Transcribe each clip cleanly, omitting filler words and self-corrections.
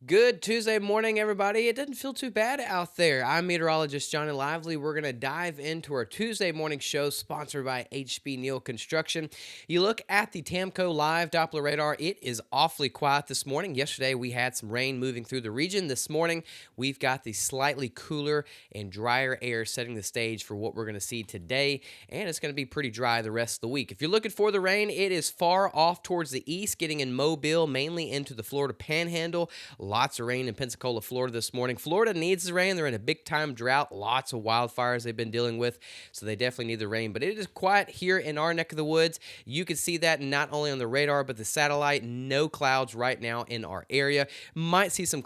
Good Tuesday morning, everybody. It doesn't feel too bad out there. I'm meteorologist Johnny Lively. We're going to dive into our Tuesday morning show sponsored by HB Neal Construction. You look at the Tamco Live Doppler radar, it is awfully quiet this morning. Yesterday, we had some rain moving through the region. This morning, we've got the slightly cooler and drier air setting the stage for what we're going to see today, and it's going to be pretty dry the rest of the week. If you're looking for the rain, it is far off towards the east, getting in Mobile, mainly into the Florida Panhandle. Lots of rain in Pensacola, Florida this morning. Florida needs the rain. They're in a big time drought. Lots of wildfires they've been dealing with, so they definitely need the rain. But it is quiet here in our neck of the woods. You can see that not only on the radar, but the satellite. No clouds right now in our area. Might see some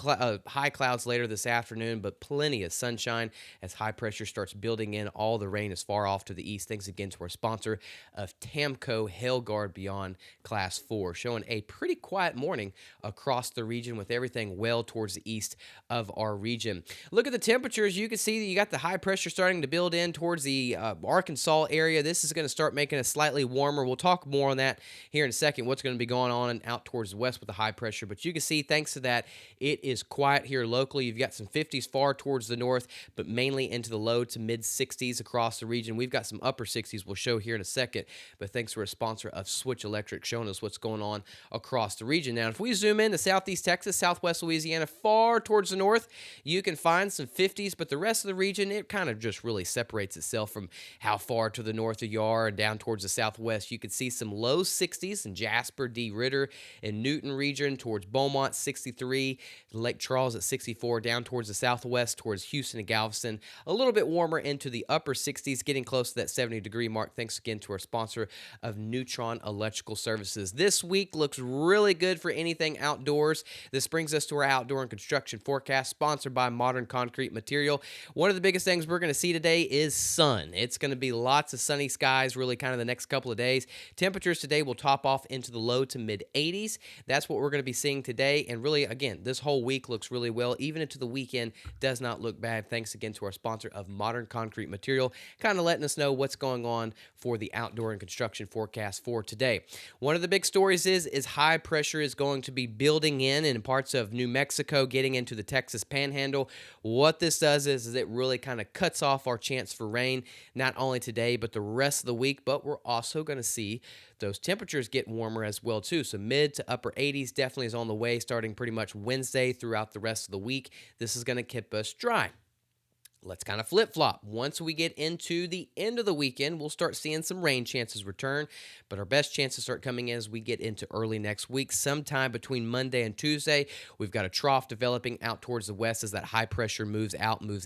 high clouds later this afternoon, but plenty of sunshine as high pressure starts building in. All the rain is far off to the east. Thanks again to our sponsor of Tamco Hail Guard Beyond Class 4, showing a pretty quiet morning across the region with everything well towards the east of our region. Look at the temperatures. You can see that you got the high pressure starting to build in towards the Arkansas area. This is going to start making it slightly warmer. We'll talk more on that here in a second, what's going to be going on out towards the west with the high pressure. But you can see, thanks to that, it is quiet here locally. You've got some 50s far towards the north, but mainly into the low to mid 60s across the region. We've got some upper 60s we'll show here in a second, but thanks to our sponsor of Switch Electric showing us what's going on across the region. Now, if we zoom in to southeast Texas, southwest Louisiana, far towards the north, you can find some 50s, but the rest of the region, it kind of just really separates itself from how far to the north you are and down towards the southwest. You can see some low 60s in Jasper, D. Ritter, and Newton region towards Beaumont, 63, Lake Charles at 64, down towards the southwest, towards Houston and Galveston. A little bit warmer into the upper 60s, getting close to that 70-degree mark. Thanks again to our sponsor of Neutron Electrical Services. This week looks really good for anything outdoors. This brings us to our outdoor and construction forecast, sponsored by Modern Concrete Material. One of the biggest things we're going to see today is sun. It's going to be lots of sunny skies, really kind of the next couple of days. Temperatures today will top off into the low to mid 80s. That's what we're going to be seeing today. And really, again, this whole week looks really well. Even into the weekend does not look bad. Thanks again to our sponsor of Modern Concrete Material, kind of letting us know what's going on for the outdoor and construction forecast for today. One of the big stories is high pressure is going to be building in parts of New Mexico, getting into the Texas Panhandle. What this does is it really kind of cuts off our chance for rain, not only today, but the rest of the week. But we're also going to see those temperatures get warmer as well, too. So mid to upper 80s definitely is on the way, starting pretty much Wednesday throughout the rest of the week. This is going to keep us dry. Let's kind of flip-flop. Once we get into the end of the weekend, we'll start seeing some rain chances return, but our best chances start coming in as we get into early next week. Sometime between Monday and Tuesday, we've got a trough developing out towards the west as that high pressure moves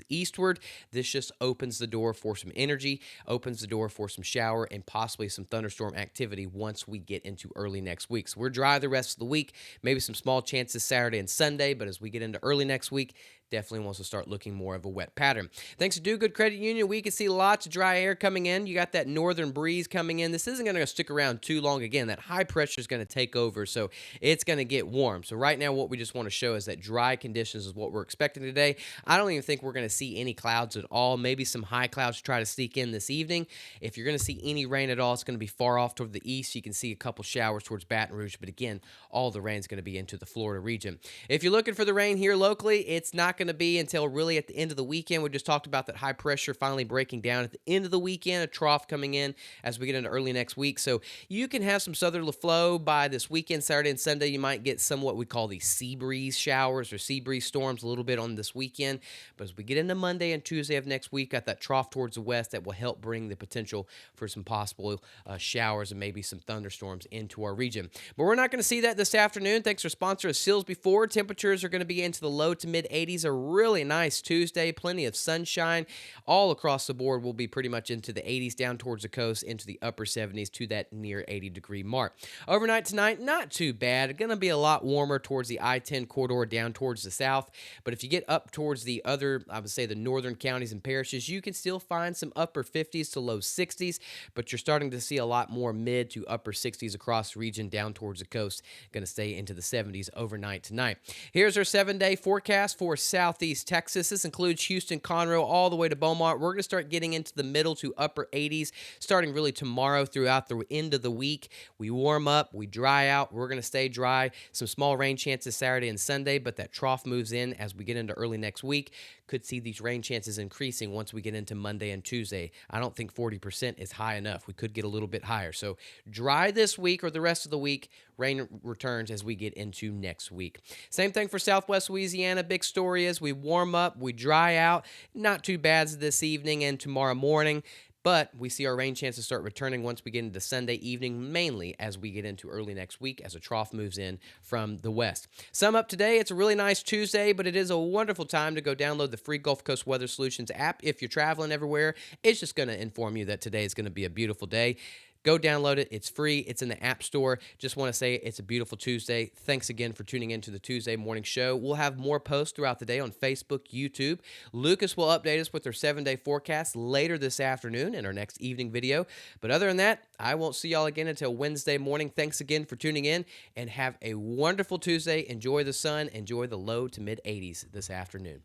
eastward. This just opens the door for some energy, opens the door for some shower and possibly some thunderstorm activity once we get into early next week. So we're dry the rest of the week, maybe some small chances Saturday and Sunday, but as we get into early next week, definitely wants to start looking more of a wet pattern. Thanks to Do Good Credit Union, we can see lots of dry air coming in. You got that northern breeze coming in. This isn't going to stick around too long. Again, that high pressure is going to take over, so it's going to get warm. So right now, what we just want to show is that dry conditions is what we're expecting today. I don't even think we're going to see any clouds at all. Maybe some high clouds try to sneak in this evening. If you're going to see any rain at all, it's going to be far off toward the east. You can see a couple showers towards Baton Rouge, but again, all the rain is going to be into the Florida region. If you're looking for the rain here locally, it's not going to be until really at the end of the weekend. We just talked about that high pressure finally breaking down at the end of the weekend, a trough coming in as we get into early next week. So you can have some southerly flow by this weekend, Saturday and Sunday. You might get some what we call these sea breeze showers or sea breeze storms a little bit on this weekend. But as we get into Monday and Tuesday of next week, got that trough towards the west that will help bring the potential for some possible showers and maybe some thunderstorms into our region. But we're not going to see that this afternoon. Thanks to our sponsor of Silsby Ford. Temperatures are going to be into the low to mid 80s. A really nice Tuesday, plenty of sunshine all across the board. We'll be pretty much into the 80s down towards the coast, into the upper 70s to that near 80-degree mark. Overnight tonight, not too bad. Going to be a lot warmer towards the I-10 corridor down towards the south, but if you get up towards the other, I would say the northern counties and parishes, you can still find some upper 50s to low 60s, but you're starting to see a lot more mid to upper 60s across the region down towards the coast. Going to stay into the 70s overnight tonight. Here's our 7-day forecast for Saturday. southeast Texas. This includes Houston, Conroe, all the way to Beaumont. We're going to start getting into the middle to upper 80s starting really tomorrow throughout the end of the week. We warm up, we dry out. We're going to stay dry. Some small rain chances Saturday and Sunday, but that trough moves in as we get into early next week. Could see these rain chances increasing once we get into Monday and Tuesday. I don't think 40% is high enough. We could get a little bit higher. So dry this week or the rest of the week. Rain returns as we get into next week. Same thing for Southwest Louisiana. Big story is we warm up, we dry out. Not too bad this evening and tomorrow morning. But we see our rain chances start returning once we get into Sunday evening, mainly as we get into early next week as a trough moves in from the west. Sum up today, it's a really nice Tuesday, but it is a wonderful time to go download the free Gulf Coast Weather Solutions app. If you're traveling everywhere, it's just going to inform you that today is going to be a beautiful day. Go download it. It's free. It's in the App Store. Just want to say it's a beautiful Tuesday. Thanks again for tuning in to the Tuesday morning show. We'll have more posts throughout the day on Facebook, YouTube. Lucas will update us with their 7-day forecast later this afternoon in our next evening video. But other than that, I won't see y'all again until Wednesday morning. Thanks again for tuning in and have a wonderful Tuesday. Enjoy the sun. Enjoy the low to mid 80s this afternoon.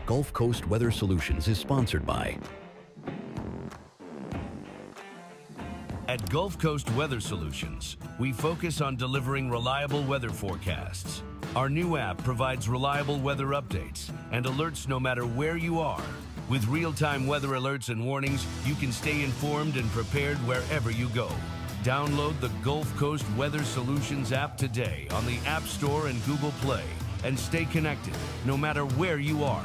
Gulf Coast Weather Solutions is sponsored by At Gulf Coast Weather Solutions, we focus on delivering reliable weather forecasts. Our new app provides reliable weather updates and alerts no matter where you are. With real-time weather alerts and warnings, you can stay informed and prepared wherever you go. Download the Gulf Coast Weather Solutions app today on the App Store and Google Play and stay connected no matter where you are.